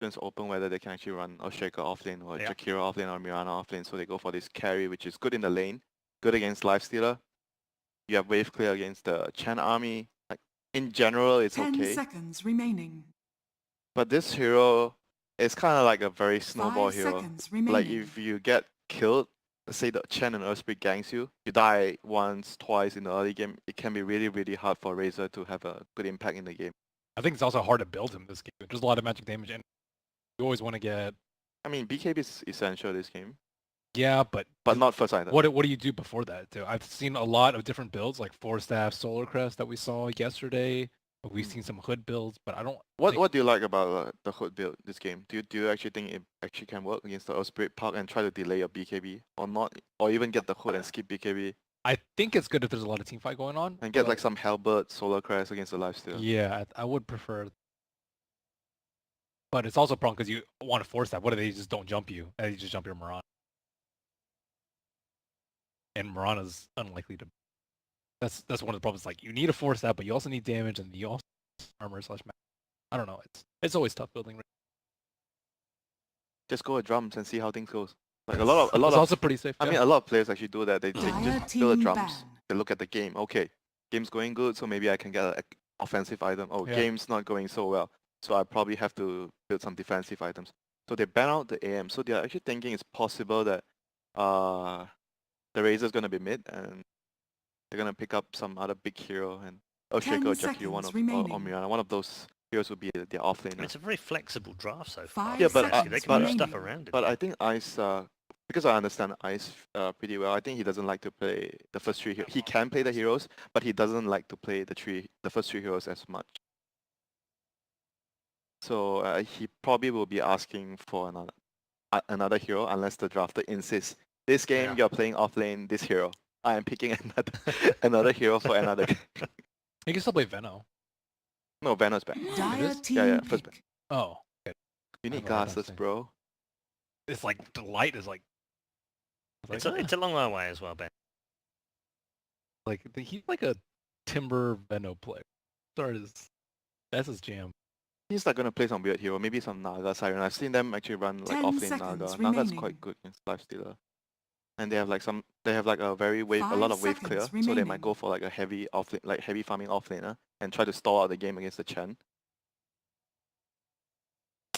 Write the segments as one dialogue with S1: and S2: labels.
S1: opponents open whether they can actually run a Shaker offlane or Jakira offlane or Mirana offlane, so they go for this carry, which is good in the lane, good against Lifestealer. You have wave clear against the Chen army. Like in general, it's
S2: 10
S1: okay.
S2: seconds remaining.
S1: But this hero is kind of like a very snowball
S2: 5
S1: hero.
S2: seconds remaining.
S1: Like if you get killed, let's say the Chen and Earthspirit ganks you, you die once, twice in the early game, it can be really, really hard for Razor to have a good impact in the game.
S3: I think it's also hard to build him this game. There's a lot of magic damage, and you always want to get...
S1: I mean, BKB is essential this game.
S3: Yeah, but
S1: not first item.
S3: What do you do before that, too? I've seen a lot of different builds, like 4-staff Solar Crest that we saw yesterday. We've seen some Hood builds, but I don't...
S1: What do you like about the Hood build this game? Do you actually think it actually can work against the Earthspirit Park and try to delay your BKB? Or not? Or even get the Hood and skip BKB?
S3: I think it's good if there's a lot of teamfight going on.
S1: And get like some Halberd, Solar Crest against the Lifestealer.
S3: Yeah, I would prefer... But it's also a problem because you want to force that. What if they just don't jump you? And you just jump your Mirana? And Mirana's unlikely to... That's one of the problems. Like, you need to force that, but you also need damage, and you also need armor / mag. I don't know. It's always tough building.
S1: Just go with drums and see how things goes. Like a lot of
S3: also pretty safe.
S1: I mean, a lot of players actually do that. They just build the drums. They look at the game. Okay, game's going good, so maybe I can get an offensive item. Oh, game's not going so well, so I probably have to build some defensive items. So they ban out the AM. So they're actually thinking it's possible that the Razor's gonna be mid and they're gonna pick up some other big hero and Shaker or Jakir, or Mirana. One of those heroes would be their offlaner.
S4: It's a very flexible draft so far.
S1: Yeah, but
S4: they can move stuff around.
S1: But I think Ice, because I understand Ice pretty well, I think he doesn't like to play the first three heroes. He can play the heroes, but he doesn't like to play the first three heroes as much. So he probably will be asking for another hero unless the drafter insists. This game you're playing offlane this hero. I am picking another hero for another.
S3: You can still play Veno.
S1: No, Veno's back. Yeah, first back.
S3: Oh. Okay.
S1: You need glasses, bro.
S3: It's like the light is like.
S4: It's a long way away as well, Ben.
S3: Like he's like a Timber Veno player. That's his jam.
S1: He's like gonna play some weird hero, maybe some Naga Siren. I've seen them actually run like offlane Naga. Naga's quite good against Lifestealer. And they have like a lot of wave clear, so they might go for like a heavy offlane, like heavy farming offlaner, and try to stall out the game against the Chen.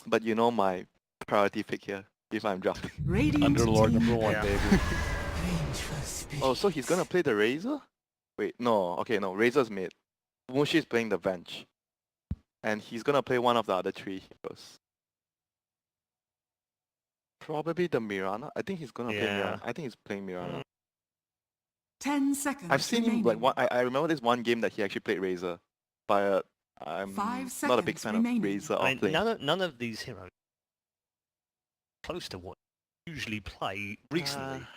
S1: But you know my priority pick here, if I'm drafting.
S3: Underlord #1, baby.
S1: Oh, so he's gonna play the Razor? Wait, no, okay, no, Razor's mid. Mushi's playing the Venge. And he's gonna play one of the other three heroes. Probably the Mirana. I think he's gonna play Mirana. I think he's playing Mirana.
S2: 10 seconds.
S1: I've seen him like I remember this one game that he actually played Razor, but I'm not a big fan of Razor offlane.
S4: None of these heroes close to what you usually play recently.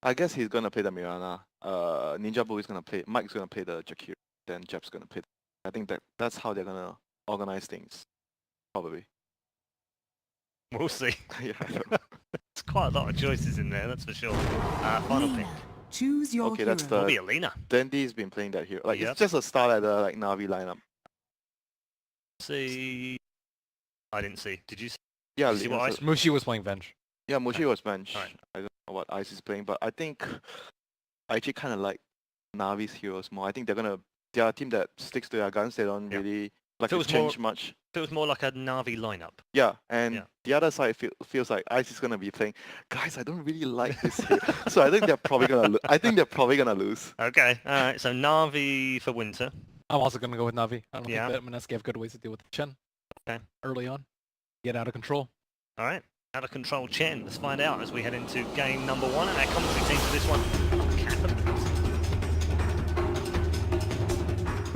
S1: I guess he's gonna play the Mirana. Ninja Boo is gonna play. Mike's gonna play the Jakir. Then Jep's gonna play. I think that's how they're gonna organize things, probably.
S4: We'll see.
S1: Yeah.
S4: There's quite a lot of choices in there, that's for sure. Final pick.
S2: Choose your
S1: hero. That's the.
S4: Will be Alina.
S1: Dendy's been playing that hero. Like it's just a start at the like Navi lineup.
S4: See, I didn't see. Did you see?
S1: Yeah,
S4: see what Ice?
S3: Mushi was playing Venge.
S1: Yeah, Mushi was Venge.
S4: Right.
S1: I don't know what Ice is playing, but I think I actually kind of like Navi's heroes more. I think they're a team that sticks to their guns. They don't really like to change much.
S4: It was more like a Navi lineup.
S1: Yeah, and the other side feels like Ice is gonna be playing. Guys, I don't really like this hero, so I think they're probably gonna lose.
S4: Okay, all right. So Navi for winter.
S3: I'm also gonna go with Navi. I don't think that Mineski have good ways to deal with Chen.
S4: Okay.
S3: Early on, get out of control.
S4: All right, out of control Chen. Let's find out as we head into game number 1 and our commentary team for this one.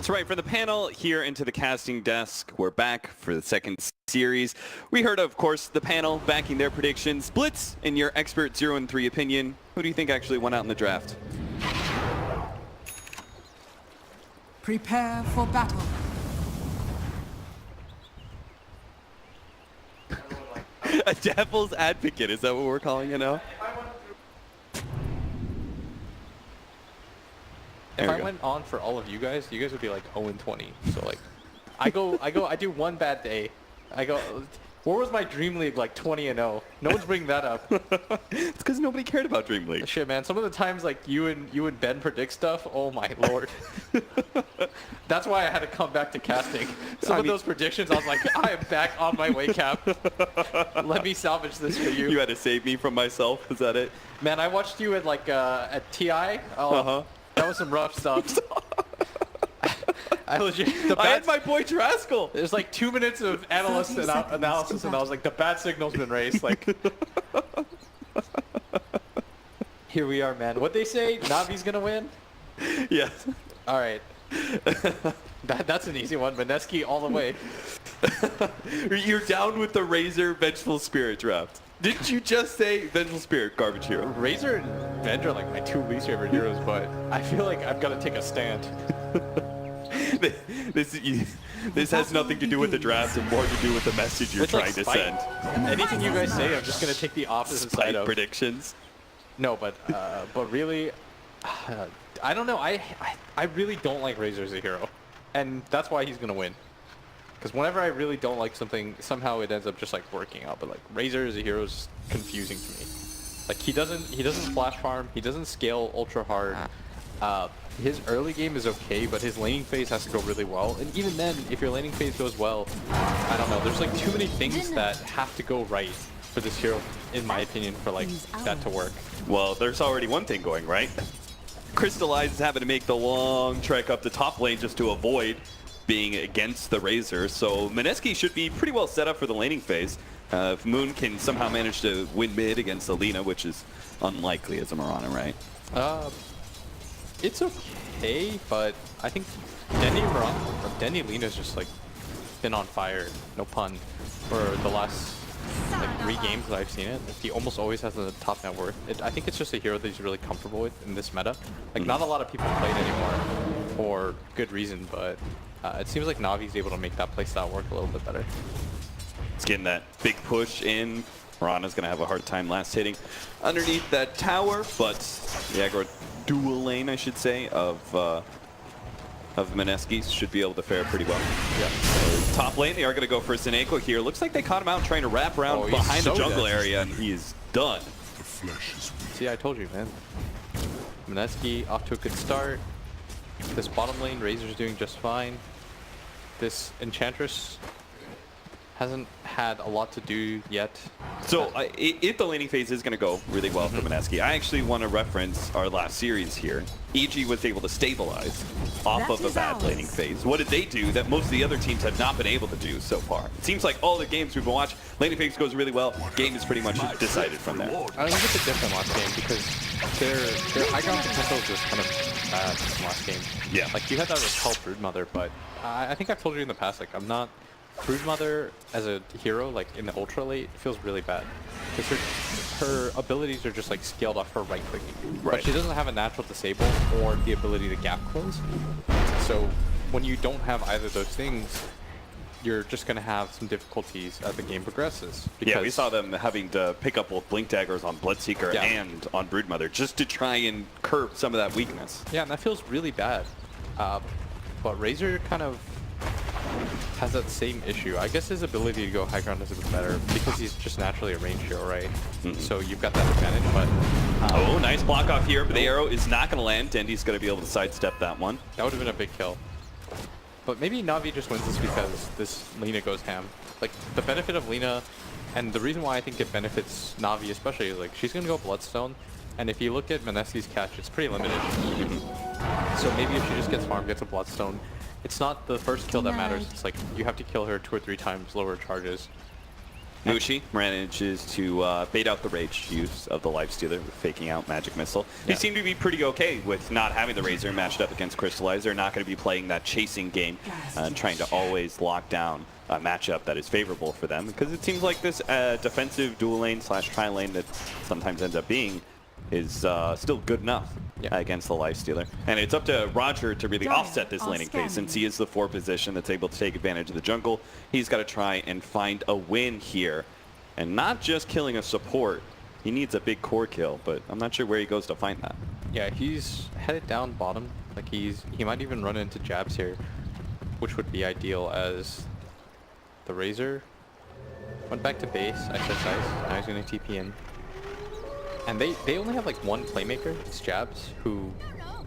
S5: That's right, for the panel here into the casting desk, we're back for the second series. We heard, of course, the panel backing their predictions. Blitz, in your expert 0 and 3 opinion, who do you think actually went out in the draft?
S2: Prepare for battle.
S5: A devil's advocate, is that what we're calling it now?
S6: If I went on for all of you guys would be like 0 and 20. So like, I do one bad day,
S3: I go, where was my Dream League like 20-0? No one's bringing that up.
S5: It's because nobody cared about Dream League.
S3: Shit, man. Some of the times like you and Ben predict stuff. Oh my lord. That's why I had to come back to casting. Some of those predictions, I was like, I am back on my way, Cap. Let me salvage this for you.
S5: You had to save me from myself. Is that it?
S3: Man, I watched you at like at TI. Oh, that was some rough stuff. I had
S5: my boy Trascal.
S3: There's like 2 minutes of analysis and analysis, and I was like, the bad signal's been raised. Like, here we are, man. What'd they say? Navi's gonna win?
S5: Yes.
S3: All right. That's an easy one. Mineski all the way.
S5: You're down with the Razor Vengeful Spirit draft. Didn't you just say Vengeful Spirit, garbage hero?
S3: Razor and Venge are like my 2 least favorite heroes, but I feel like I've got to take a stand.
S5: This has nothing to do with the draft and more to do with the message you're trying to send.
S3: Anything you guys say, I'm just gonna take the opposite side of.
S5: Predictions.
S3: No, but really, I don't know. I really don't like Razor as a hero, and that's why he's gonna win. Because whenever I really don't like something, somehow it ends up just like working out. But like Razor as a hero is confusing to me. Like he doesn't flash farm. He doesn't scale ultra hard. His early game is okay, but his laning phase has to go really well. And even then, if your laning phase goes well, I don't know. There's like too many things that have to go right for this hero, in my opinion, for like that to work.
S5: Well, there's already one thing going right. Crystallize is having to make the long trek up the top lane just to avoid being against the Razor. So Mineski should be pretty well set up for the laning phase. If Moon can somehow manage to win mid against Alina, which is unlikely as a Mirana, right?
S3: It's okay, but I think Denny Lena's just like been on fire, no pun, for the last like 3 games that I've seen it. He almost always has a top net worth. I think it's just a hero that he's really comfortable with in this meta. Like not a lot of people play it anymore for good reason, but it seems like Navi's able to make that playstyle work a little bit better.
S5: It's getting that big push in. Mirana's going to have a hard time last hitting underneath that tower, but the aggro dual lane, I should say, of Mineski should be able to fare pretty well. Yeah. So top lane, they are going to go for Seneko here. Looks like they caught him out trying to wrap around behind the jungle area, and he is done.
S3: See, I told you, man. Mineski off to a good start. This bottom lane, Razor's doing just fine. This Enchantress hasn't had a lot to do yet.
S5: So if the laning phase is going to go really well for Mineski, I actually want to reference our last series here. EG was able to stabilize off of a bad laning phase. What did they do that most of the other teams have not been able to do so far? It seems like all the games we've been watching, laning phase goes really well. Game is pretty much decided from there.
S3: I think it's a different last game because their high ground potential is just kind of bad in last game.
S5: Yeah.
S3: Like you had that Repel Broodmother, but I think I've told you in the past, like I'm not Broodmother as a hero, like in the ultra late, feels really bad because her abilities are just like scaled off her right clicking.
S5: Right.
S3: But she doesn't have a natural disable or the ability to gap close. So when you don't have either of those things, you're just going to have some difficulties as the game progresses.
S5: Yeah, we saw them having to pick up both Blink Daggers on Bloodseeker and on Broodmother just to try and curb some of that weakness.
S3: Yeah, and that feels really bad. But Razor kind of has that same issue. I guess his ability to go high ground is a bit better because he's just naturally a range hero, right? So you've got that advantage, but...
S5: oh, nice block off here, but the arrow is not going to land. Dendy's going to be able to sidestep that one.
S3: That would have been a big kill. But maybe Navi just wins this because this Lina goes ham. Like, the benefit of Lina, and the reason why I think it benefits Navi especially is, like, she's going to go Bloodstone, and if you look at Mineski's catch, it's pretty limited. So maybe if she just gets farm, gets a Bloodstone, it's not the first kill that matters. It's like you have to kill her 2 or 3 times, lower charges.
S5: Mushi manages to bait out the rage use of the Lifestealer with faking out Magic Missile. He seemed to be pretty okay with not having the Razor matched up against Crystallize. They're not going to be playing that chasing game and trying to always lock down a matchup that is favorable for them, because it seems like this defensive dual lane / tri lane that sometimes ends up being is still good enough against the Lifestealer. And it's up to Roger to really offset this laning phase, since he is the 4 position that's able to take advantage of the jungle. He's got to try and find a win here, and not just killing a support. He needs a big core kill, but I'm not sure where he goes to find that.
S3: Yeah, he's headed down bottom. Like he might even run into jabs here, which would be ideal as the Razor Went back to base, exercise. Now he's going to TP in. And they only have like one playmaker. It's Jabs, who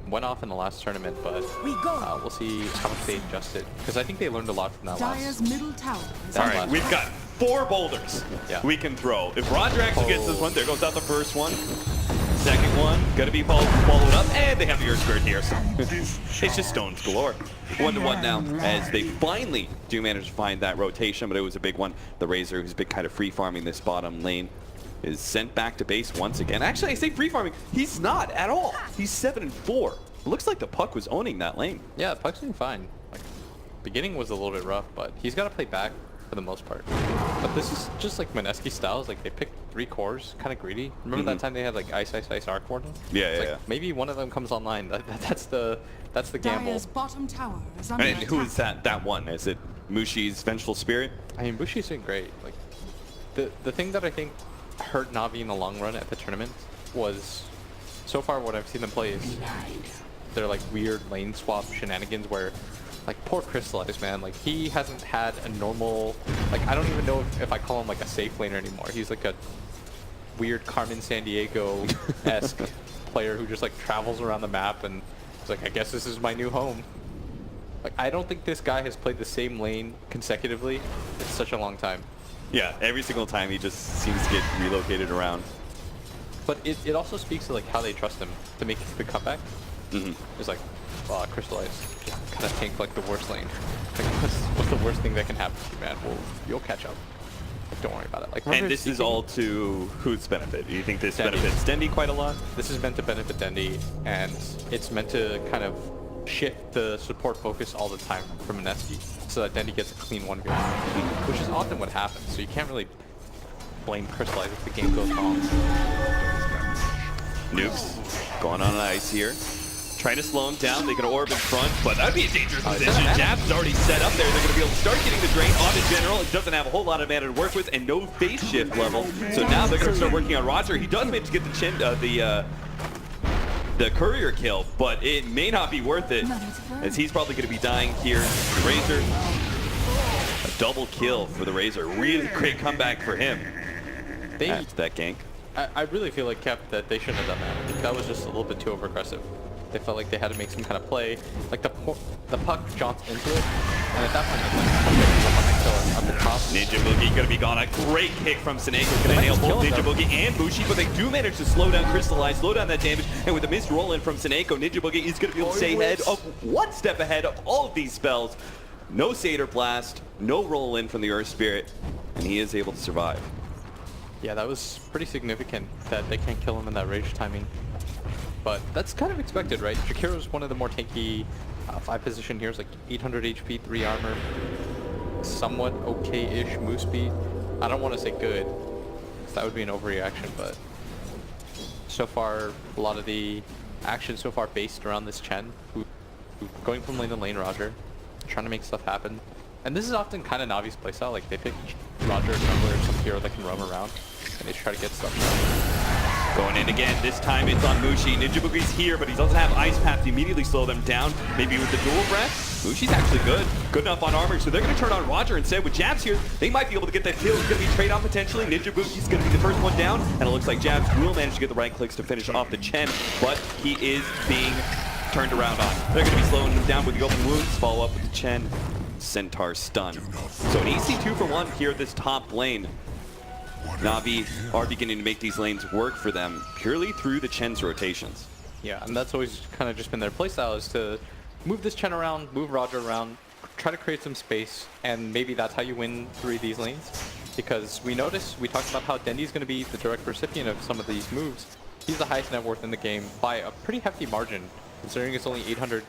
S3: went off in the last tournament, but we'll see how much they adjusted. Because I think they learned a lot from that
S2: Dire's
S3: last.
S2: middle tower is
S5: All
S2: under
S5: right, we've got 4 boulders we can throw. If Roger actually gets this one, there goes out the first one. Second one, gonna be followed up, and they have the Earth Spirit here, so it's just stones galore. 1-1 now, as they finally do manage to find that rotation, but it was a big one. The Razor, who's been kind of free farming this bottom lane, is sent back to base once again. Actually, I say free farming, he's not at all. He's 7-4. It looks like the Puck was owning that lane.
S3: Yeah, Puck's doing fine. Like, beginning was a little bit rough, but he's got to play back for the most part. But this is just like Mineski styles. Like, they picked 3 cores, kind of greedy. Remember that time they had like Ice Arc Warden?
S5: Yeah.
S3: Maybe one of them comes online. That's the gamble.
S2: Dire's bottom tower is under
S5: And
S2: attack.
S5: who is that one? Is it Mushi's Vengeful Spirit?
S3: I mean, Bushi's doing great. Like, the thing that I think hurt Na'Vi in the long run at the tournament was, so far what I've seen them play is they're like weird lane swap shenanigans where, like, poor Crystallize, man, like he hasn't had a normal, like, I don't even know if I call him like a safe laner anymore. He's like a weird Carmen Sandiego-esque player who just like travels around the map and it's like, I guess this is my new home. Like, I don't think this guy has played the same lane consecutively in such a long time.
S5: Yeah, every single time he just seems to get relocated around.
S3: But it also speaks to like how they trust him to make the comeback. It's like, Crystallize, just kind of tank like the worst lane. Like, what's the worst thing that can happen to you, man? Well, you'll catch up. Like, don't worry about it. Like,
S5: And this is all to whose benefit? Do you think this benefits Dendi quite a lot?
S3: This is meant to benefit Dendi, and it's meant to kind of shift the support focus all the time from Mineski, so that Dendi gets a clean 1v1, which is often what happens. So you can't really blame Crystallize if the game goes wrong.
S5: Nukes going on ice here. Trying to slow him down. They're going to orb in front, but that would be a dangerous position. Jabs is already set up there. They're going to be able to start getting the drain on the general. It doesn't have a whole lot of mana to work with and no phase shift level. So now they're going to start working on Roger. He does manage to get the courier kill, but it may not be worth it, as he's probably going to be dying here. The Razor, a double kill for the Razor. Really great comeback for him. After that gank.
S3: I really feel like, Cap, that they shouldn't have done that. I think that was just a little bit too over-aggressive. They felt like they had to make some kind of play. Like, the puck jaunts into it, and at that point, it's like, up the top.
S5: Ninja Boogie gonna be gone. A great kick from Seneko. Gonna nail both Ninja Boogie and Bushi, but they do manage to slow down Crystallize, slow down that damage, and with the missed roll in from Seneko, Ninja Boogie is gonna be able to stay ahead of one step ahead of all of these spells. No Satyr Blast, no roll in from the Earth Spirit, and he is able to survive.
S3: Yeah, that was pretty significant that they can't kill him in that rage timing. But that's kind of expected, right? Jakiro's one of the more tanky 5 position heroes, like 800 HP, 3 armor, somewhat okay-ish move speed. I don't want to say good, because that would be an overreaction, but so far, a lot of the action so far based around this Chen, who going from lane to lane Roger, trying to make stuff happen. And this is often kind of Navi's playstyle, like they pick Roger, Jungler, or some hero that can roam around, and they try to get stuff done.
S5: Going in again, this time it's on Mushi. Ninja Boogie's here, but he doesn't have Ice Path to immediately slow them down. Maybe with the dual breath. Mushi's actually good. Good enough on armor, so they're going to turn on Roger instead. With Jabs here, they might be able to get that kill. It's going to be trade-off potentially. Ninja Boogie's going to be the first one down, and it looks like Jabs will manage to get the right clicks to finish off the Chen, but he is being turned around on. They're going to be slowing him down with the open wounds. Follow up with the Chen. Centaur stun. So an easy 2-for-1 here at this top lane. Na'Vi are beginning to make these lanes work for them purely through the Chen's rotations.
S3: Yeah, and that's always kind of just been their playstyle, is to move this Chen around, move Roger around, try to create some space, and maybe that's how you win through these lanes. Because we talked about how Dendi's going to be the direct recipient of some of these moves. He's the highest net worth in the game by a pretty hefty margin, considering it's only 800.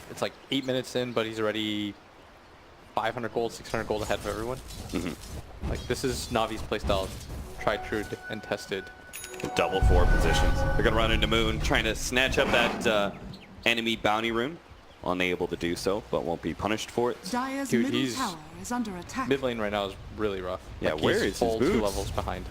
S3: It's like 8 minutes in, but he's already 500 gold, 600 gold ahead of everyone. Like, this is Navi's playstyle, tried, true, and tested.
S5: Double 4 positions. They're going to run into Moon, trying to snatch up that enemy bounty rune. Unable to do so, but won't be punished for it.
S2: Dire's
S3: Dude,
S2: middle tower is under attack.
S3: Mid lane right now is really rough.
S5: Yeah,
S3: like,
S5: where
S3: he's
S5: is his
S3: full 2
S5: boots?
S3: levels behind.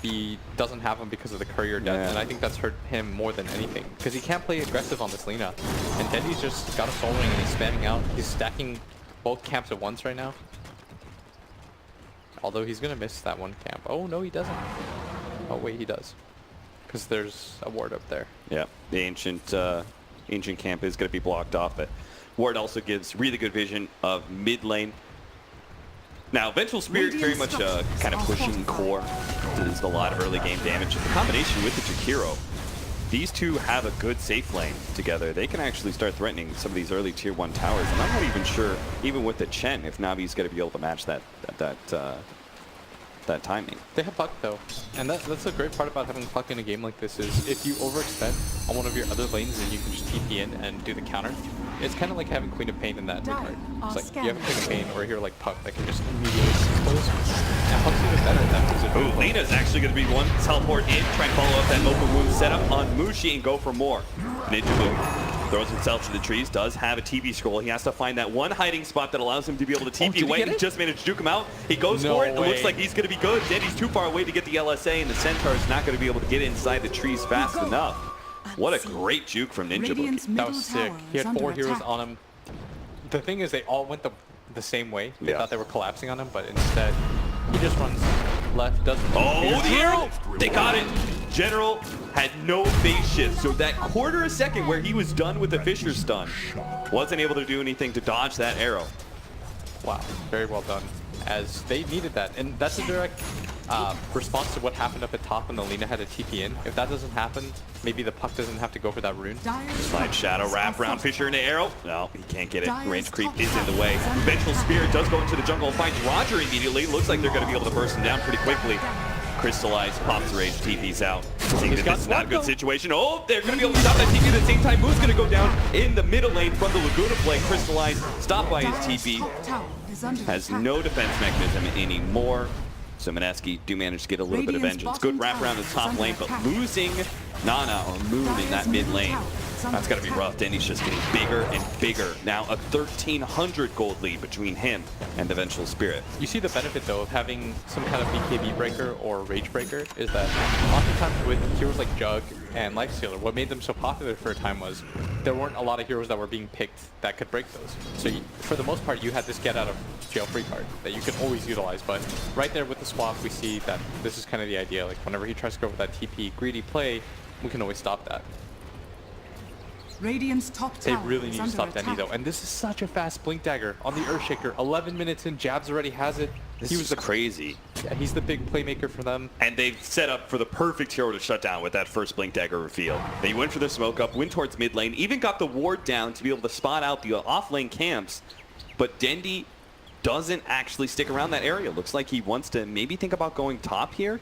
S3: He doesn't have them because of the courier death,
S5: Yeah.
S3: and I think that's hurt him more than anything. Because he can't play aggressive on this Lina. And Dendi's just got a soul ring and he's spamming out. He's stacking both camps at once right now. Although he's going to miss that one camp. Oh, no, he doesn't. Oh, wait, he does. Because there's a ward up there.
S5: Yeah, the ancient camp is going to be blocked off, but ward also gives really good vision of mid lane. Now, Vengeful Spirit very much kind of pushing core. Does a lot of early game damage. The combination with the Jakiro, these two have a good safe lane together. They can actually start threatening some of these early tier 1 towers. And I'm not even sure, even with the Chen, if Navi's going to be able to match that timing.
S3: They have Puck though, and that's the great part about having Puck in a game like this is if you overextend on one of your other lanes and you can just TP in and do the counter, it's kind of like having Queen of Pain in that regard. It's like you have a Queen of Pain or a hero like Puck that can just immediately expose. And Puck's even better at that because
S5: Ooh, Lena's actually going to be one teleport in, try and follow up that open wound setup on Mushi and go for more. Ninja move. Throws himself to the trees, does have a TP scroll. He has to find that one hiding spot that allows him to be able to TP away. He just managed to juke him out. He goes for it. It looks like he's going to be good. Then he's too far away to get the LSA, and the Centaur is not going to be able to get inside the trees fast enough. What a great juke from Ninja Boogie.
S3: That was sick. He had 4 heroes on him. The thing is, they all went the same way. They thought they were collapsing on him, but instead, he just runs left, doesn't.
S5: Oh, the arrow! They got it. General had no phase shift, so that quarter a second where he was done with the Fisher stun, wasn't able to do anything to dodge that arrow.
S3: Wow, very well done, as they needed that. And that's a direct response to what happened up at top when the Lina had a TP in. If that doesn't happen, maybe the Puck doesn't have to go for that rune.
S5: Slide Shadow wrap around Fisher into arrow. No, he can't get it. Range creep is in the way. Vengeful Spirit does go into the jungle, finds Roger immediately. Looks like they're going to be able to burst him down pretty quickly. Crystallize, pops the rage, TP's out. Seeing that this is not a good situation. Oh, they're going to be able to stop that TP at the same time. Move's going to go down in the middle lane from the Laguna play. Crystallize, stopped by his TP. Has no defense mechanism anymore. So Mineski do manage to get a little bit of vengeance. Good wrap around the top lane, but losing Nana or Moon in that mid lane, that's got to be rough. Denny's just getting bigger and bigger. Now a 1,300 gold lead between him and the Vengeful Spirit.
S3: You see the benefit, though, of having some kind of BKB breaker or rage breaker is that oftentimes with heroes like Jug and Lifestealer, what made them so popular for a time was there weren't a lot of heroes that were being picked that could break those. So for the most part, you had this get out of jail free card that you could always utilize. But right there with the swap, we see that this is kind of the idea. Like whenever he tries to go for that TP greedy play, we can always stop that.
S2: Radiant's top
S3: they
S2: tower
S3: really
S2: is
S3: need to
S2: under
S3: stop
S2: attack.
S3: Denny though, and this is such a fast blink dagger on the Earthshaker. 11 minutes in, Jabs already has it.
S5: He was crazy.
S3: Yeah, he's the big playmaker for them.
S5: And they've set up for the perfect hero to shut down with that first blink dagger reveal. They went for the smoke up, went towards mid lane, even got the ward down to be able to spot out the off lane camps. But Dendi doesn't actually stick around that area. Looks like he wants to maybe think about going top here.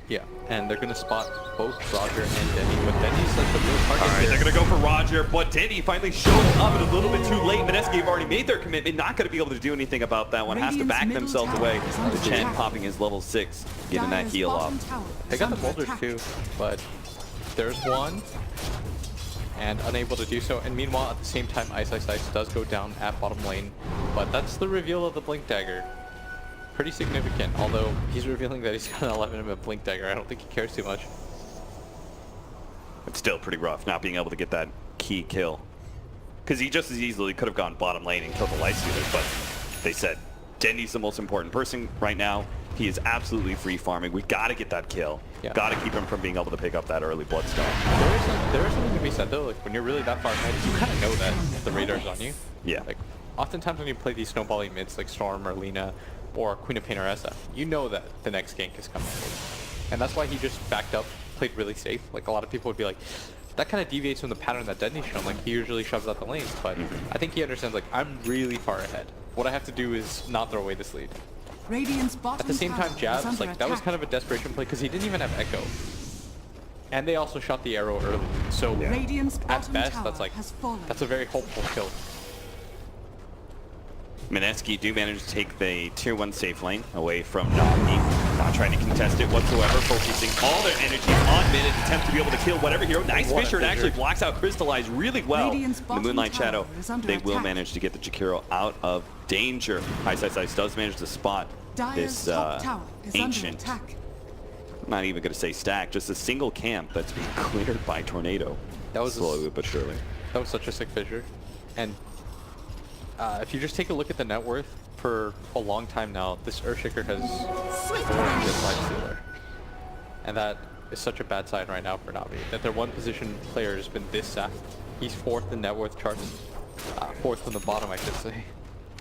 S3: Yeah, and they're going to spot both Roger and Denny, but Denny's like the real target.
S5: All right, they're going to go for Roger, but Denny finally showed up a little bit too late. Mineski have already made their commitment, not going to be able to do anything about that one. Has to back themselves away. The Chen popping his level 6, getting that heal off.
S3: They got the boulders too, but there's one, and unable to do so. And meanwhile, at the same time, Ice does go down at bottom lane, but that's the reveal of the blink dagger. Pretty significant, although he's revealing that he's got an 11-minute blink dagger. I don't think he cares too much.
S5: It's still pretty rough not being able to get that key kill. Because he just as easily could have gone bottom lane and killed the Lifestealer, but they said, Denny's the most important person right now. He is absolutely free farming. We got to get that kill.
S3: Yeah.
S5: Got to keep him from being able to pick up that early bloodstone.
S3: There is something to be said though, like when you're really that far ahead, you kind of know that the radar's on you.
S5: Yeah.
S3: Like, oftentimes when you play these snowballing mids like Storm or Lina, or Queen of Pain or Essa, you know that the next gank is coming. And that's why he just backed up, played really safe. Like a lot of people would be like, that kind of deviates from the pattern that Denny's shown. Like he usually shoves out the lanes, but I think he understands like, I'm really far ahead. What I have to do is not throw away this lead.
S2: Radiant's bottom
S3: At the same time,
S2: tower is
S3: Jabs,
S2: under
S3: like that was
S2: attack.
S3: kind of a desperation play because he didn't even have Echo. And they also shot the arrow early. So
S2: Radiant's
S3: at
S2: bottom
S3: best,
S2: tower
S3: that's like,
S2: has fallen.
S3: that's a very hopeful kill.
S5: Mineski do manage to take the tier 1 safe lane away from Nagi. Not trying to contest it whatsoever, focusing all their energy on mid and attempt to be able to kill whatever hero. Nice Fisher, it actually blocks out Crystallize really well. In the Moonlight Shadow, they will manage to get the Jakiro out of danger. Ice does manage to spot this ancient, not even going to say stack, just a single camp that's being cleared by Tornado.
S3: That was
S5: slowly but surely.
S3: That was such a sick fissure. And if you just take a look at the net worth for a long time now, this Earthshaker has avoided this Life Stealer. And that is such a bad sign right now for Navi, that their one position player has been this sacked. He's 4th in net worth charts. 4th from the bottom, I should say.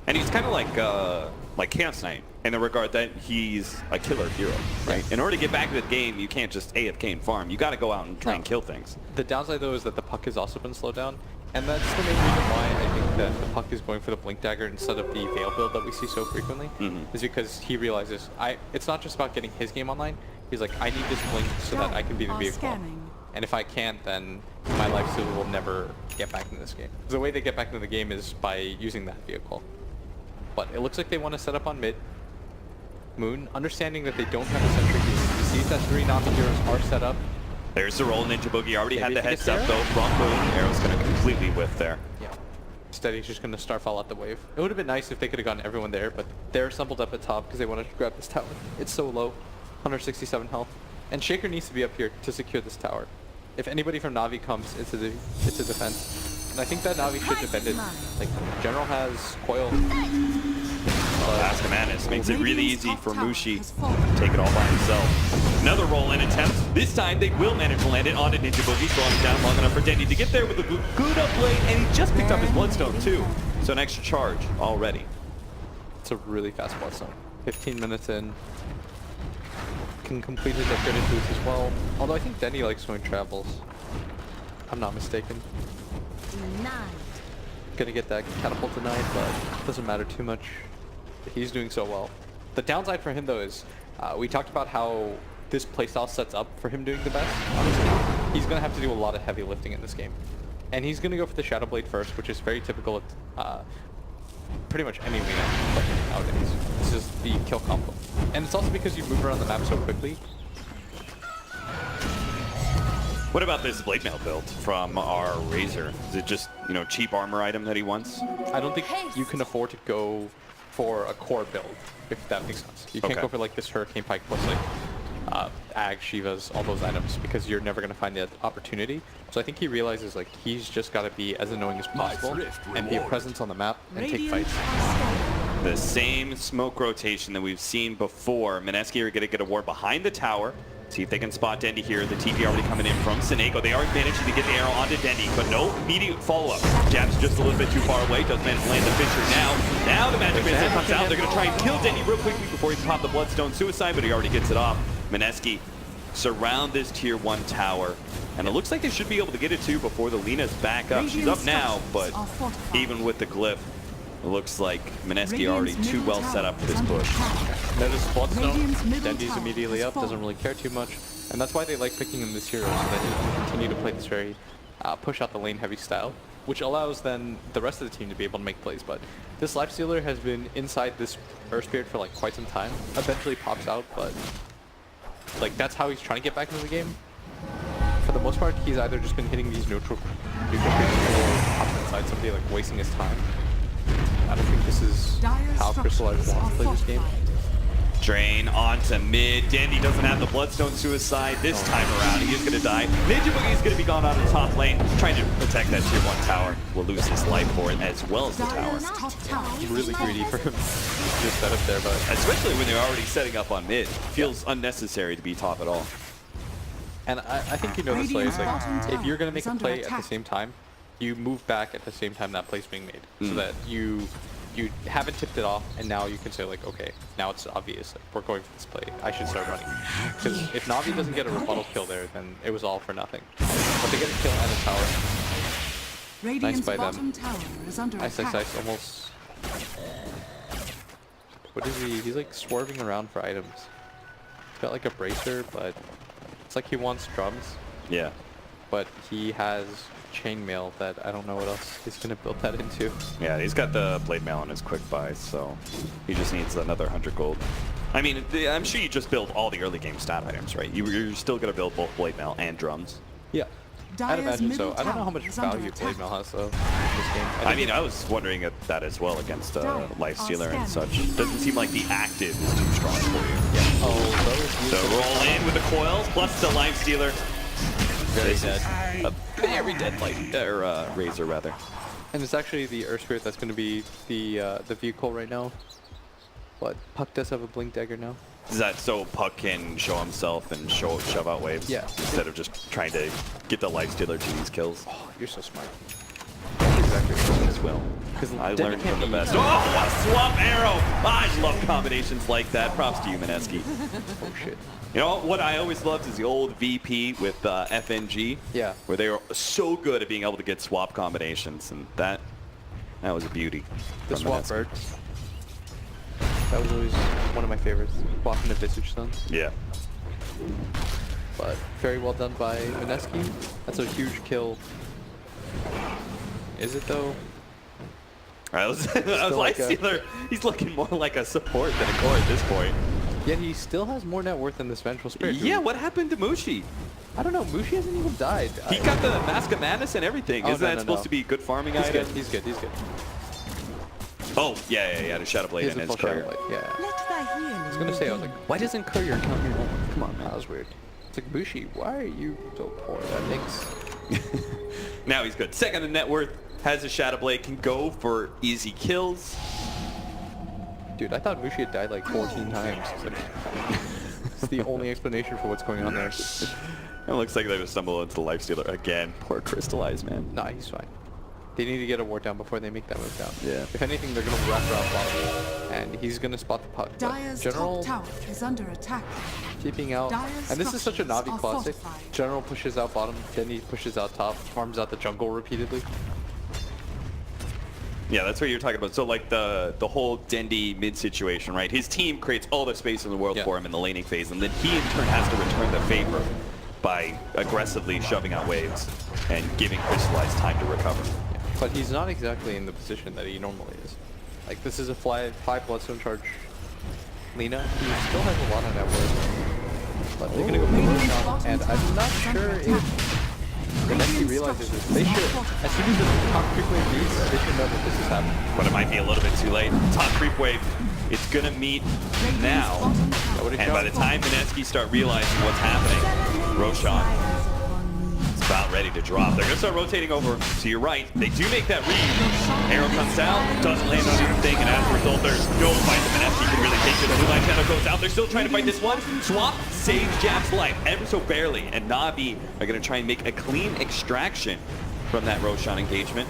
S5: And he's kind of like Chaos Knight in the regard that he's a killer hero, right? In order to get back to the game, you can't just AFK and farm. You got to go out and try and kill things.
S3: The downside though is that the puck has also been slowed down, and that's the main reason why I think that the puck is going for the Blink Dagger instead of the Veil build that we see so frequently. Is because he realizes it's not just about getting his game online. He's like, I need this Blink so that I can be the vehicle. And if I can't, then my Life Stealer will never get back into this game. The way they get back into the game is by using that vehicle. But it looks like they want to set up on mid. Moon, understanding that they don't have a sentry, he sees that 3 Navi heroes are set up.
S5: There's the roll. Ninja Boogie already
S3: Maybe
S5: had the
S3: if he
S5: heads
S3: gets
S5: up
S3: there?
S5: though from Moon. Arrow's going to completely whiff there.
S3: Yeah. Instead, he's just going to Starfall out the wave. It would have been nice if they could have gotten everyone there, but they're assembled up at top because they wanted to grab this tower. It's so low, 167 health. And Shaker needs to be up here to secure this tower. If anybody from Navi comes into defense, and I think that Navi should defend it. Like, General has Coil.
S5: Ask Manus makes it really easy for Mushi to take it all by himself. Another roll-in attempt. This time they will manage to land it onto Ninja Boogie, slowing him down long enough for Denny to get there with a good up lane, and he just picked up his Bloodstone too. So an extra charge already.
S3: It's a really fast Bloodstone. 15 minutes in. Can complete his upgraded boots as well. Although I think Denny likes going travels. I'm not mistaken. Gonna get that catapult tonight, but doesn't matter too much. He's doing so well. The downside for him though is, we talked about how this playstyle sets up for him doing the best. Honestly, he's gonna have to do a lot of heavy lifting in this game. And he's gonna go for the Shadow Blade first, which is very typical at pretty much any arena nowadays. This is the kill combo. And it's also because you move around the map so quickly.
S5: What about this blade mail build from our Razor? Is it just, you know, cheap armor item that he wants?
S3: I don't think you can afford to go for a core build, if that makes sense. You can't go for like this Hurricane Pike plus like Ag, Shivas, all those items, because you're never going to find the opportunity. So I think he realizes like he's just got to be as annoying as possible and be a presence on the map and take fights.
S5: The same smoke rotation that we've seen before. Mineski are going to get a ward behind the tower. See if they can spot Dendy here. The TP already coming in from Senego. They are managing to get the arrow onto Dendy, but no immediate follow-up. Jab's just a little bit too far away. Does manage to land the Fisher now. Now the Magic Missile comes out. They're going to try and kill Dendy real quickly before he can pop the Bloodstone Suicide, but he already gets it off. Mineski surround this tier 1 tower. And it looks like they should be able to get it too before the Lena's back up. She's up now, but even with the glyph, it looks like Mineski already too well set up for this push.
S3: Notice Bloodstone, Dendy's immediately up, doesn't really care too much. And that's why they like picking him this hero, so that he can continue to play this very push out the lane heavy style, which allows then the rest of the team to be able to make plays. But this Life Stealer has been inside this Earth Spirit for like quite some time. Eventually pops out, but like that's how he's trying to get back into the game. For the most part, he's either just been hitting these neutral creatures or popping inside somebody, like wasting his time. I don't think this is how Crystallized wants to play this game.
S5: Drain onto mid. Dandy doesn't have the Bloodstone Suicide this time around. He is going to die. Ninja Boogie is going to be gone on the top lane, trying to protect that tier 1 tower. Will lose his life for it as well as the tower.
S3: Really greedy for him. Just set up there, but
S5: especially when they're already setting up on mid. Feels unnecessary to be top at all.
S3: And I think you know this play is like, if you're going to make a play at the same time, you move back at the same time that play's being made, so that you haven't tipped it off, and now you can say like, okay, now it's obvious that we're going for this play. I should start running. Because if Navi doesn't get a rebuttal kill there, then it was all for nothing. But they get a kill and a tower. Nice by them. Ice almost. What is he? He's like swerving around for items. He's got like a bracer, but it's like he wants drums.
S5: Yeah.
S3: But he has chainmail that I don't know what else he's gonna build that into.
S5: Yeah, he's got the blade mail on his quick buy, so he just needs another 100 gold. I mean, I'm sure you just build all the early game stat items, right? You're still gonna build both blade mail and drums.
S3: Yeah, I'd imagine so. I don't know how much value blade mail has though in this game.
S5: I mean, I was wondering at that as well against Life Stealer and such. Doesn't seem like the active is too strong for you.
S3: Yeah. Oh,
S5: so roll in with the coils plus the Life Stealer.
S3: Very dead.
S5: A very dead Razor rather.
S3: And it's actually the Earth Spirit that's going to be the vehicle right now. But Puck does have a Blink Dagger now.
S5: Is that so Puck can show himself and shove out waves?
S3: Yeah.
S5: Instead of just trying to get the Lifestealer to these kills.
S3: Oh, you're so smart.
S5: That's exactly what as well.
S3: Because
S5: I learned from the best. Oh, a swap arrow! I love combinations like that. Props to you, Mineski.
S3: Oh shit.
S5: You know what I always loved is the old VP with FNG.
S3: Yeah.
S5: Where they were so good at being able to get swap combinations, and that was a beauty.
S3: The
S5: from
S3: swap
S5: Mineski.
S3: bird. That was always one of my favorites. Swapping the Visage Sun.
S5: Yeah.
S3: But very well done by Mineski. That's a huge kill. Is it though?
S5: I was Lifestealer. He's looking more like a support than a core at this point.
S3: Yet he still has more net worth than this Vengeful Spirit.
S5: Yeah, what happened to Mushi?
S3: I don't know. Mushi hasn't even died.
S5: He got the Mask of Madness and everything.
S3: Oh,
S5: Isn't
S3: no,
S5: that
S3: no,
S5: supposed
S3: no.
S5: to be a good farming
S3: He's
S5: item?
S3: good. He's good. He's good.
S5: Oh, yeah. The Shadow Blade
S3: He has
S5: in
S3: a
S5: his
S3: full Shadow
S5: career.
S3: Blade. Yeah.
S2: Let thy healing
S3: I was gonna say, I was like, why doesn't Courier count here? Come on, man. That was weird. It's like, Mushi, why are you so poor? That makes...
S5: Now he's good. Second in net worth, has a Shadow Blade, can go for easy kills.
S3: Dude, I thought Mushi had died like 14 times. It's like, it's the only explanation for what's going on there.
S5: It looks like they're gonna stumble into the Lifestealer again. Poor Crystallize, man.
S3: Nah, he's fine. They need to get a ward down before they make that move down.
S5: Yeah.
S3: If anything, they're gonna wrap around bottom, and he's gonna spot the puck. But
S2: Dire's
S3: General
S2: top tower is under attack.
S3: keeping out,
S2: Dire's
S3: and this is such a
S2: structures
S3: Navi
S2: are
S3: classic.
S2: fortified.
S3: General pushes out bottom, then he pushes out top, farms out the jungle repeatedly.
S5: Yeah, that's what you're talking about. So like the whole Dendi mid situation, right? His team creates all the space in the world
S3: Yeah.
S5: for him in the laning phase, and then he in turn has to return the favor by aggressively shoving out waves and giving Crystallize time to recover.
S3: But he's not exactly in the position that he normally is. Like, this is a 5 Bloodstone charge Lina. He still has a lot of net worth. But they're gonna go for the shot, and I'm not sure if Mineski realizes this. They should. As soon as the top creep wave meets, they should know that this is happening.
S5: But it might be a little bit too late. Top creep wave, it's gonna meet now. And by the time Mineski start realizing what's happening, Roshan is about ready to drop. They're gonna start rotating over to your right. They do make that read. Arrow comes out, doesn't land on anything, and as a result, there's no fight that Mineski can really take. The blue line shadow goes out. They're still trying to fight this one. Swap saves Jap's life ever so barely, and Na'Vi are gonna try and make a clean extraction from that Roshan engagement.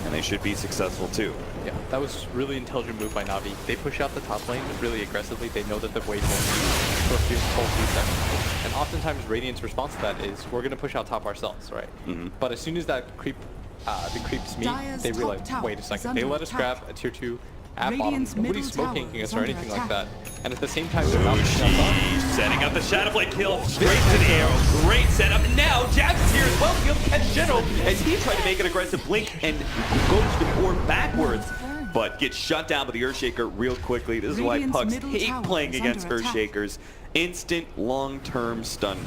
S5: And they should be successful too.
S3: Yeah, that was really intelligent move by Na'Vi. They push out the top lane really aggressively. They know that the wave won't be for a few seconds. And oftentimes Radiant's response to that is, we're going to push out top ourselves, right? But as soon as that creep, the creeps meet,
S2: Dire's
S3: they
S2: top
S3: realize,
S2: tower
S3: wait a
S2: is
S3: second, they
S2: under
S3: us
S2: attack.
S3: grab a tier 2 at
S2: Radiant's
S3: bottom. Nobody's
S2: middle
S3: smoke
S2: tower
S3: ganking us
S2: is
S3: or
S2: under
S3: anything like
S2: attack.
S3: that. And at the same time, they're not pushing out top.
S5: She's setting up the Shadow Blade kill straight to the arrow. Great setup. And now Jax is here as well to be able to catch General as he tried to make an aggressive blink and goes to board backwards, but gets shut down by the Earthshaker real quickly. This is why
S2: Radiant's
S5: Pucks
S2: middle
S5: hate
S2: tower
S5: playing
S2: is
S5: against
S2: under attack.
S5: Earthshakers. Instant long-term stun.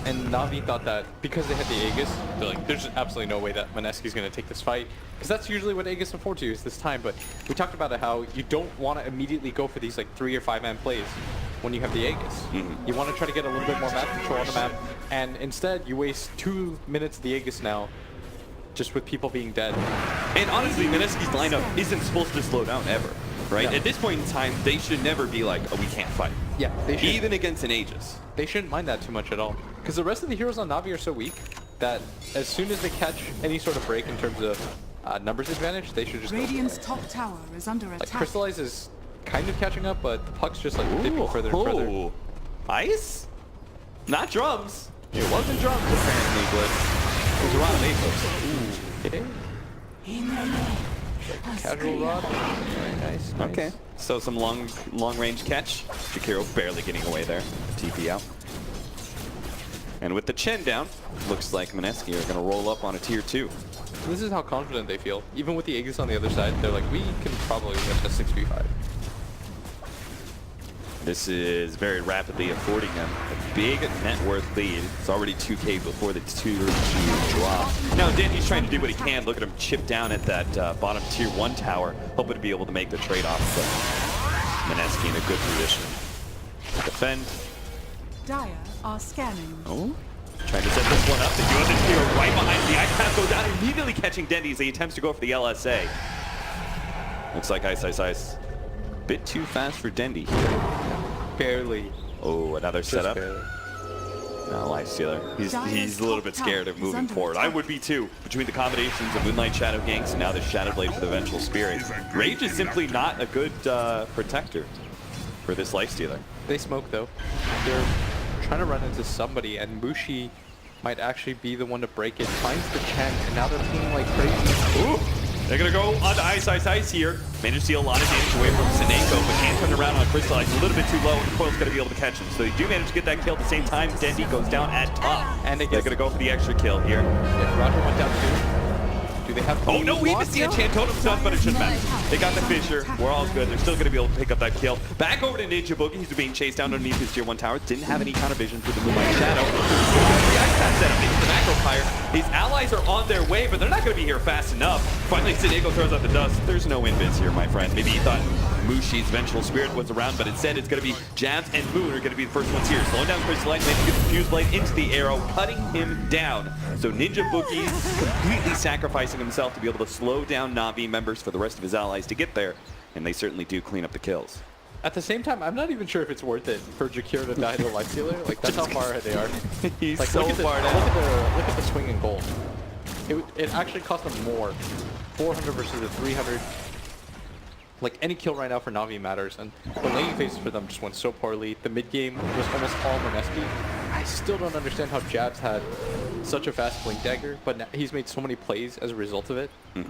S3: And Na'Vi thought that because they had the Aegis, they're like, there's absolutely no way that Mineski's going to take this fight. Because that's usually what Aegis affords you is this time. But we talked about it, how you don't want to immediately go for these like 3 or 5 man plays when you have the Aegis. You want to try to get a little bit more map control on the map. And instead, you waste 2 minutes of the Aegis now just with people being dead.
S5: And honestly, Mineski's lineup isn't supposed to slow down ever, right?
S3: No.
S5: At this point in time, they should never be like, oh, we can't fight.
S3: Yeah, they should.
S5: Even against an Aegis.
S3: They shouldn't mind that too much at all. Because the rest of the heroes on Na'Vi are so weak that as soon as they catch any sort of break in terms of numbers advantage, they should just
S2: Radiant's
S3: go for it.
S2: top tower is under
S3: Like,
S2: attack.
S3: Crystallize is kind of catching up, but the Puck's just like dipping further and further.
S5: Ooh. Ice? Not drums. It wasn't drums, apparently, but it was around Aegis.
S3: Casual rod. Very nice.
S5: Okay. So some long range catch. Jakiro barely getting away there. TP out. And with the Chen down, looks like Mineski are going to roll up on a tier 2.
S3: This is how confident they feel. Even with the Aegis on the other side, they're like, we can probably win a 6v5.
S5: This is very rapidly affording them a big net worth lead. It's already 2k before the tier 2 drop. Now Denji's trying to do what he can. Look at him chip down at that bottom tier 1 tower, hoping to be able to make the trade-off. But Mineski in a good position to defend.
S2: Dire are scanning.
S5: Oh, trying to set this one up. The USS hero right behind the ice path goes out, immediately catching Dendi as he attempts to go for the LSA. Looks like Ice. Bit too fast for Dendy here.
S3: Barely.
S5: Oh, another setup.
S3: Barely.
S5: No, Lifestealer. He's a little bit scared of moving forward. I would be too. Between the combinations of Moonlight Shadow Ganks and now the Shadow Blade for the Vengeful Spirit. Rage is simply not a good protector for this Lifestealer.
S3: They smoke though. They're trying to run into somebody, and Mushi might actually be the one to break it. Finds the Chen, and now they're playing like crazy.
S5: Ooh! They're gonna go on to Ice here. Managed to see a lot of damage away from Sineko, but can't turn around on Crystallize. A little bit too low, and Coil's gonna be able to catch him. So they do manage to get that kill at the same time. Dendy goes down at top. And they're gonna go for the extra kill here.
S3: Yeah, Roger went down too. Do they have...
S5: Oh no, we even see a Chan Totem stun, but it shouldn't matter. They got the Fissure. We're all good. They're still gonna be able to pick up that kill. Back over to Ninja Boogie. He's being chased down underneath his tier 1 tower. Didn't have any counter vision for the Moonlight Shadow. The Ice Path setup. They get the macro fire. These allies are on their way, but they're not gonna be here fast enough. Finally, Sineko throws out the dust. There's no invis here, my friend. Maybe he thought Mushi's Vengeful Spirit was around, but instead it's going to be Jabs and Moon are going to be the first ones here. Slowing down Crystalline, managing to get the Fuse Blade into the arrow, cutting him down. So Ninja Boogie completely sacrificing himself to be able to slow down Na'Vi members for the rest of his allies to get there, and they certainly do clean up the kills.
S3: At the same time, I'm not even sure if it's worth it for Jakir to die to the Lifestealer. Like, that's how far ahead they are.
S5: He's
S3: like,
S5: so far down.
S3: Look at the swing and goal. It actually cost them more. 400 versus the 300. Like, any kill right now for Na'Vi matters, and the laning phases for them just went so poorly. The mid game was almost all Mineski. I still don't understand how Jabs had such a fast Blink Dagger, but now he's made so many plays as a result of it. I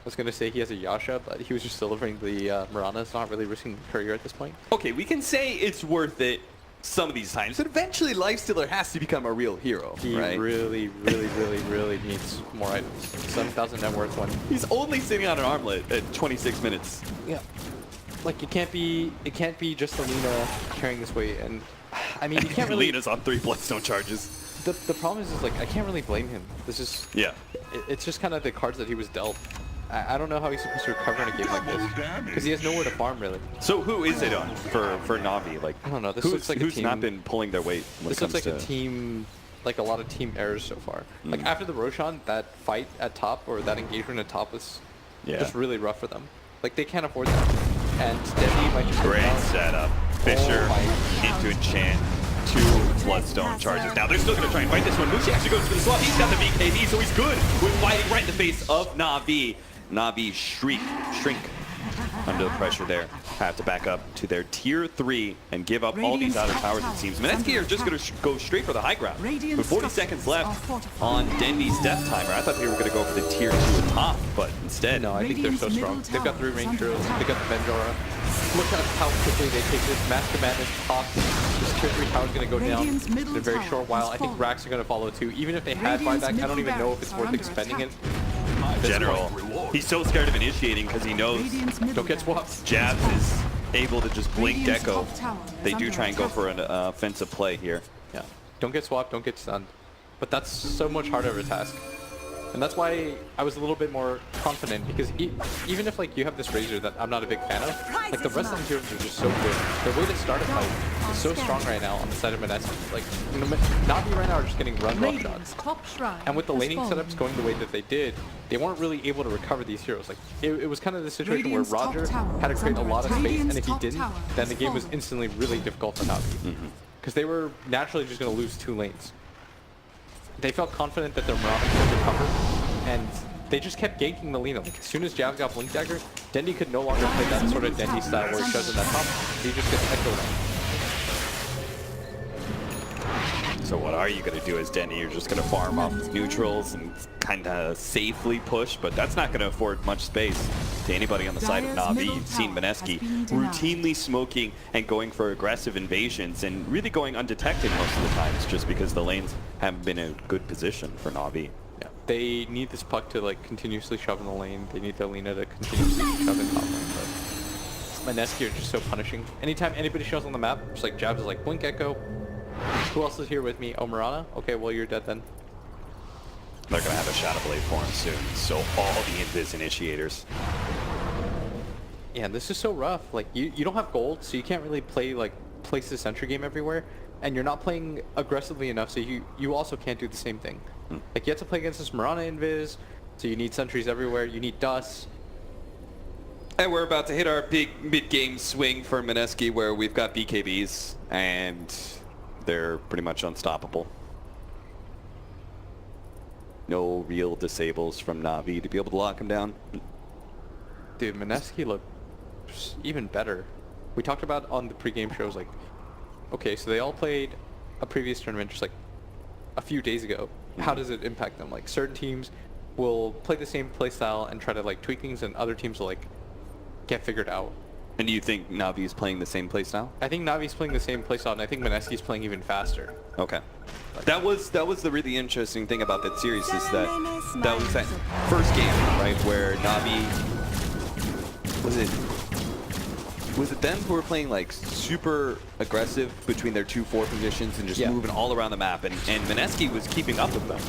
S3: was going to say he has a Yasha, but he was just delivering the Mirana. It's not really risking the career at this point.
S5: Okay, we can say it's worth it some of these times, but eventually Lifestealer has to become a real hero,
S3: He
S5: right?
S3: really needs more items. 7,000 net worth one.
S5: He's only sitting on an armlet at 26 minutes.
S3: Yeah. Like, it can't be just Alina carrying this weight, and I mean, you can't really...
S5: Lena's on 3 Bloodstone charges.
S3: The problem is like, I can't really blame him. This is...
S5: Yeah.
S3: It's just kind of the cards that he was dealt. I don't know how he's supposed to recover in a game like this, because he has nowhere to farm, really.
S5: So who is it on for Na'Vi? Like,
S3: I don't know. This looks like a
S5: who's
S3: team,
S5: not been pulling their weight when
S3: This
S5: it comes
S3: looks like
S5: to...
S3: a team, like a lot of team errors so far. Like, after the Roshan, that fight at top, or that engagement at top was just really rough for them. Like, they can't afford that. And Debbie might just...
S5: Great setup. Fissure into Enchant. 2 Bloodstone charges. Now they're still going to try and fight this one. Mushi actually goes for the swap. He's got the BKB, so he's good with fighting right in the face of Na'Vi. Na'Vi shrink under the pressure there. Have to back up to their tier 3 and give up all these outer towers, it seems. Mineski are just going to go straight for the high ground. With 40 seconds left on Dendy's death timer. I thought they were going to go for the tier 2 at top, but instead...
S3: No, I think they're so strong. They've got 3 range heroes. They've got the Benjara. Look at how quickly they take this. Master Madness pops. This tier 3 tower is going to go down in a very short while. I think Racks are going to follow too. Even if they had buyback, I don't even know if it's worth expending it.
S5: General, he's so scared of initiating because he knows
S3: don't get swapped.
S5: Jabs is able to just blink Deco. They do try and go for an offensive play here.
S3: Yeah, don't get swapped, don't get stunned. But that's so much harder of a task. And that's why I was a little bit more confident, because even if like you have this Razor that I'm not a big fan of, like the rest of the heroes are just so good. The way to start a fight is so strong right now on the side of Mineski. Like, you know, Na'Vi right now are just getting run rough shots. And with the laning setups going the way that they did, they weren't really able to recover these heroes. Like, it was kind of the situation where Roger had to create a lot of space, and if he didn't, then the game was instantly really difficult for Na'Vi. Because they were naturally just going to lose 2 lanes. They felt confident that their Mirana could recover, and they just kept ganking the Lina. Like, as soon as Jabs got Blink Dagger, Dendy could no longer play that sort of Dendy style where he shows in that top. He just gets echoed.
S5: So what are you going to do as Dendy? You're just going to farm off neutrals and kind of safely push, but that's not going to afford much space to anybody on the side of Na'Vi. You've seen Mineski routinely smoking and going for aggressive invasions and really going undetected most of the times, just because the lanes haven't been in a good position for Na'Vi.
S3: Yeah, they need this puck to like continuously shove in the lane. They need the Lina to continuously shove in top lane. But Mineski are just so punishing. Anytime anybody shows on the map, just like Jabs is like Blink Echo. Who else is here with me? Oh, Mirana? Okay, well, you're dead then.
S5: They're going to have a Shadow Blade for him soon, so all the Invis initiators.
S3: Yeah, this is so rough. Like, you don't have gold, so you can't really play, like, place the sentry game everywhere. And you're not playing aggressively enough, so you also can't do the same thing. Like, you have to play against this Mirana Invis, so you need sentries everywhere. You need dust.
S5: And we're about to hit our big mid-game swing for Mineski, where we've got BKBs, and they're pretty much unstoppable. No real disables from Navi to be able to lock him down.
S3: Dude, Mineski looked even better. We talked about on the pregame shows, like, okay, so they all played a previous tournament just like a few days ago. How does it impact them? Like, certain teams will play the same playstyle and try to like tweak things, and other teams will like get figured out.
S5: And you think Navi is playing the same playstyle?
S3: I think Navi's playing the same playstyle, and I think Mineski's playing even faster.
S5: Okay. That was the really interesting thing about that series, is that was that first game, right, where Navi was it them who were playing like super aggressive between their 2-4 positions and just moving all around the map, and Mineski was keeping up with them.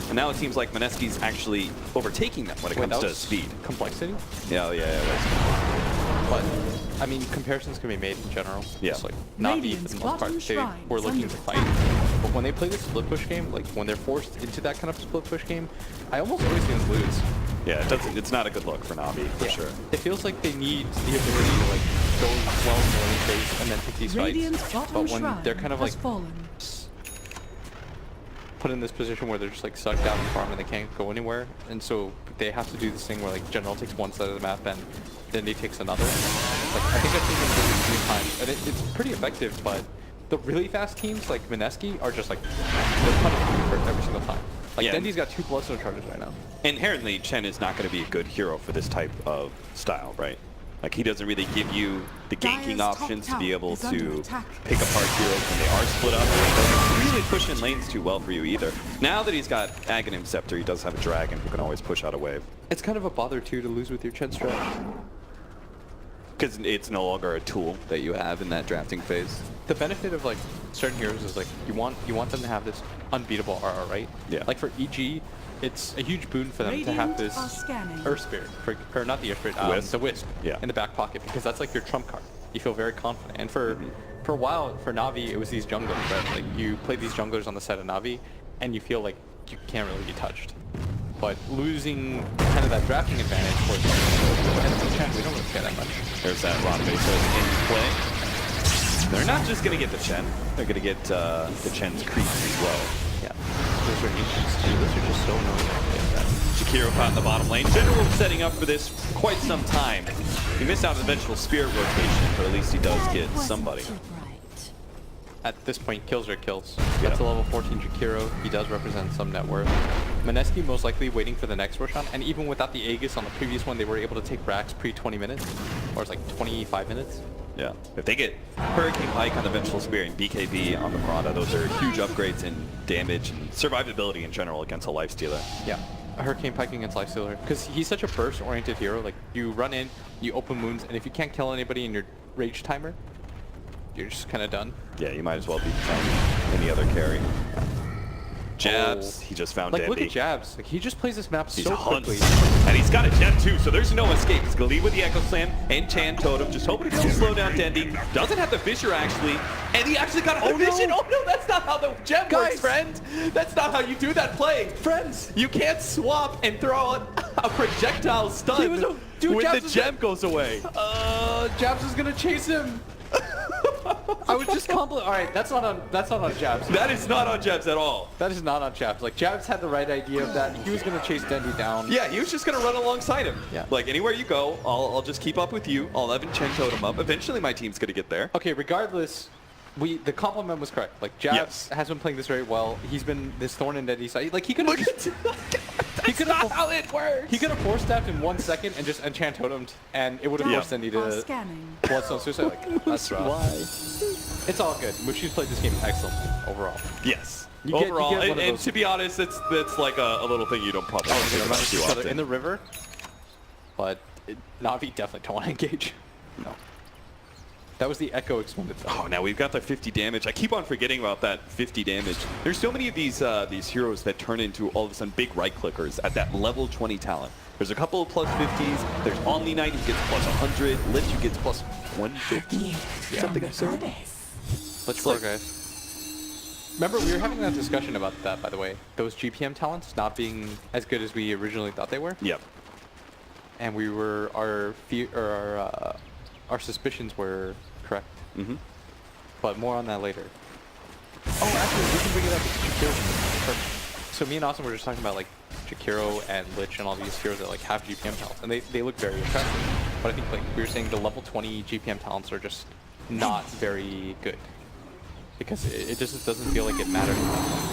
S5: And now it seems like Mineski's actually overtaking them when it comes to speed.
S3: Complexity?
S5: Yeah, it
S3: But, I mean, comparisons can be made in general.
S5: Yeah.
S3: Just like, Navi, for the most part, they were looking to fight. But when they play this split push game, like when they're forced into that kind of split push game, I almost always see them lose.
S5: Yeah, it's not a good look for Navi, for sure.
S3: It feels like they need the ability to like go well in the early phase and then take these fights. But when they're kind of like put in this position where they're just like sucked out in farm and they can't go anywhere, and so they have to do this thing where like General takes one side of the map and then he takes another. Like, I think I've seen them do it 3 times, and it's pretty effective, but the really fast teams like Mineski are just like, they're punishing for every single time. Like, Dendi's got 2 Bloodstone charges right now.
S5: Inherently, Chen is not going to be a good hero for this type of style, right? Like, he doesn't really give you the ganking options to be able to pick apart heroes when they are split up. And he doesn't really push in lanes too well for you either. Now that he's got Aghanim Scepter, he does have a dragon who can always push out a wave.
S3: It's kind of a bother, too, to lose with your Chen strat.
S5: Because it's no longer a tool that you have in that drafting phase.
S3: The benefit of like certain heroes is like you want them to have this unbeatable RR, right?
S5: Yeah.
S3: Like for EG, it's a huge boon for them to have this Earth Spirit, or not the Earth Spirit, the Wisp in the back pocket, because that's like your trump card. You feel very confident. And for a while, for Navi, it was these junglers, right? Like you play these junglers on the side of Navi, and you feel like you can't really be touched. But losing kind of that drafting advantage for we don't really care that much.
S5: There's that Rock Base in play. They're not just going to get the Chen, they're going to get the Chen's creeps as well.
S3: Yeah. Those are ancients too. Those are just so annoying.
S5: Shakiro caught in the bottom lane. General setting up for this for quite some time. He missed out on the eventual Spirit rotation, but at least he does get somebody.
S3: At this point, kills are kills. That's a level 14 Shakiro. He does represent some net worth. Mineski most likely waiting for the next Roshan, and even without the Aegis on the previous one, they were able to take Rax pre-20 minutes, or it's like 25 minutes.
S5: Yeah, if they get Hurricane Pike on the Vengeful Spear and BKB on the Marauder, those are huge upgrades in damage and survivability in general against a Lifestealer.
S3: Yeah, a Hurricane Pike against Lifestealer, because he's such a burst-oriented hero. Like, you run in, you open wounds, and if you can't kill anybody in your rage timer, you're just kind of done.
S5: Yeah, you might as well be playing any other carry. Jabs, he just found Dendi.
S3: Look at Jabs. Like, he just plays this map so quickly.
S5: And he's got a gem too, so there's no escape. He's going to lead with the Echo Slam and Chan Totem, just hoping to slow down Dendi. Doesn't have the Fissure, actually. And he actually got a vision. Oh, no, that's not how the gem works, friend. That's not how you do that play. Friends, you can't swap and throw a projectile stun when the gem goes away.
S3: Jabs is going to chase him. I was just compliment. All right, that's not on Jabs.
S5: That is not on Jabs at all.
S3: That is not on Jabs. Like, Jabs had the right idea of that. He was gonna chase Dendi down.
S5: Yeah, he was just gonna run alongside him.
S3: Yeah.
S5: Like, anywhere you go, I'll just keep up with you. I'll have Chen Totem up. Eventually, my team's gonna get there.
S3: Okay, regardless, the compliment was correct. Like, Jabs has been playing this very well. He's been this thorn in Dendi's side. Like, he could have.
S5: That's not how it works.
S3: He could have force staffed in 1 second and just enchant totemed, and it would have forced Dendi to Bloodstone Suicide. Like, that's rough.
S5: Why?
S3: It's all good. Mushi's played this game excellently overall.
S5: Yes.
S3: You get
S5: overall,
S3: one of
S5: and
S3: those.
S5: to be honest, that's like a little thing you don't probably think about too often.
S3: In the river, but Navi definitely don't want to engage. No. That was the Echo expended.
S5: Oh, now we've got the 50 damage. I keep on forgetting about that 50 damage. There's so many of these heroes that turn into all of a sudden big right clickers at that level 20 talent. There's a couple of plus 50s. There's Omni Knight who gets plus 100. Lich who gets plus 150. Something absurd.
S3: Let's go, guys. Remember, we were having that discussion about that, by the way. Those GPM talents not being as good as we originally thought they were.
S5: Yep.
S3: and we were our suspicions were correct.
S5: Mm-hmm.
S3: But more on that later. Oh, actually, we can bring it up with Jakiro. So me and Austin were just talking about like Jakiro and Lich and all these heroes that like have GPM talents, and they look very attractive. But I think like we were saying, the level 20 GPM talents are just not very good because it just doesn't feel like it matters.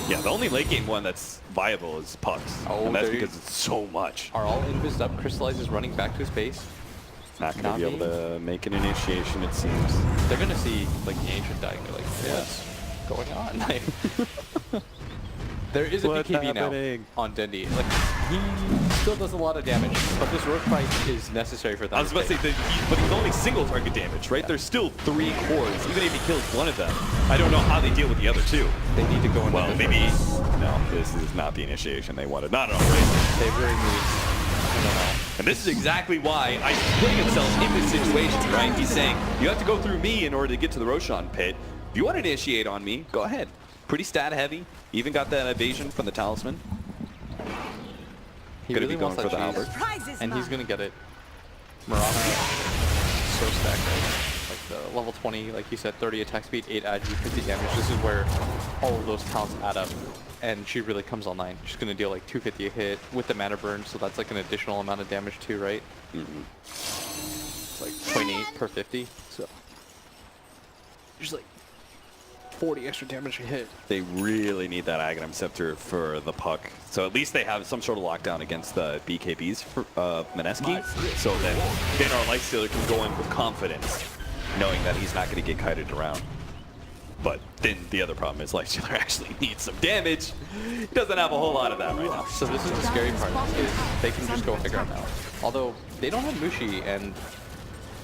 S5: Yeah, the only late game one that's viable is Pucks.
S3: Oh,
S5: and that's
S3: there you-
S5: because it's so much.
S3: Are all invis up? Crystallize is running back to his base.
S5: Not going to be able to make an initiation, it seems.
S3: They're gonna see like the ancient dying. They're like, what's going on? Like, there is a
S5: What's
S3: BKB
S5: happening?
S3: now on Dendi. Like, he still does a lot of damage, but this rook fight is necessary for them.
S5: I was about to say, but he's only single target damage, right? There's still 3 cores. Even if he kills one of them, I don't know how they deal with the other 2.
S3: They need to go in.
S5: Well, maybe... No, this is not the initiation they wanted. Not at all, right?
S3: They really need. I don't know.
S5: And this is exactly why Ice is putting himself in this situation, right? He's saying, you have to go through me in order to get to the Roshan pit. If you want to initiate on me, go ahead. Pretty stat heavy. Even got that evasion from the talisman.
S3: He
S5: Gonna
S3: really
S5: be going
S3: wants
S5: for the
S3: that
S5: halberd.
S3: cheese, and he's gonna get it. Murana, so stacked, right? Like the level 20, like you said, 30 attack speed, 8 agi, 50 damage. This is where all of those talents add up, and she really comes online. She's gonna deal like 250 a hit with the mana burn, so that's like an additional amount of damage too, right? It's like 0.8 per 50, so there's like 40 extra damage a hit.
S5: They really need that Aghanim Scepter for the Puck. So at least they have some sort of lockdown against the BKBs for Mineski. So that then our Lifestealer can go in with confidence, knowing that he's not going to get kited around. But then the other problem is Lifestealer actually needs some damage. He doesn't have a whole lot of that right now.
S3: So this is the scary part, is they can just go Hagar now. Although, they don't have Mushi, and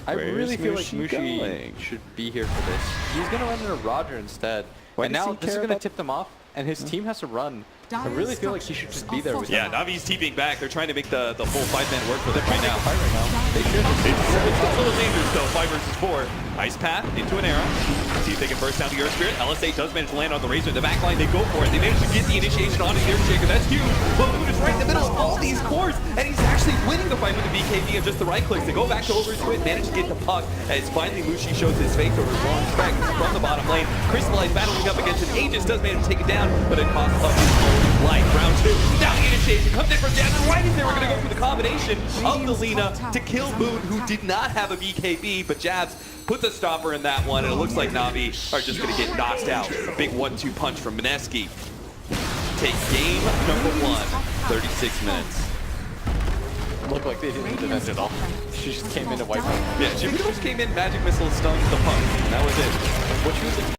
S3: I
S5: Where's
S3: really feel like
S5: Mushi
S3: Mushi
S5: going?
S3: should be here for this. He's going to run into Roger instead.
S5: Why
S3: And
S5: does
S3: now
S5: he
S3: this is
S5: care
S3: going to
S5: about-
S3: tip them off, and his team has to run. I really feel like he should just be there with
S5: Yeah,
S3: them.
S5: Navi's TPing back. They're trying to make the full 5-man work for them right now.
S3: Fight right now. They should.
S5: It's a little dangerous though, 5 versus 4. Ice path into an arrow. See if they can burst down the Earth Spirit. LSA does manage to land on the Razor in the back line. They go for it. They manage to get the initiation onto the Earth Shaker. That's huge. But Moon is right in the middle of all these cores, and he's actually winning the fight with the BKB of just the right clicks. They go back to over to it, manage to get the Puck, as finally Mushi shows his face over long strike from the bottom lane. Crystallize battling up against an Aegis, does manage to take it down, but it costs up his own life. Round 2. Now the initiation comes in from Jazz. Right as they were going to go for the combination of the Lina to kill Moon, who did not have a BKB, but Jabs puts a stopper in that one, and it looks like Navi are just going to get knocked out. A big 1-2 punch from Mineski. Take game number 1, 36 minutes.
S3: Looked like they didn't defend at all. She just came in to wipe out.
S5: Yeah, she pretty much came in, magic missile, stung the Puck, and that was it.
S3: What she was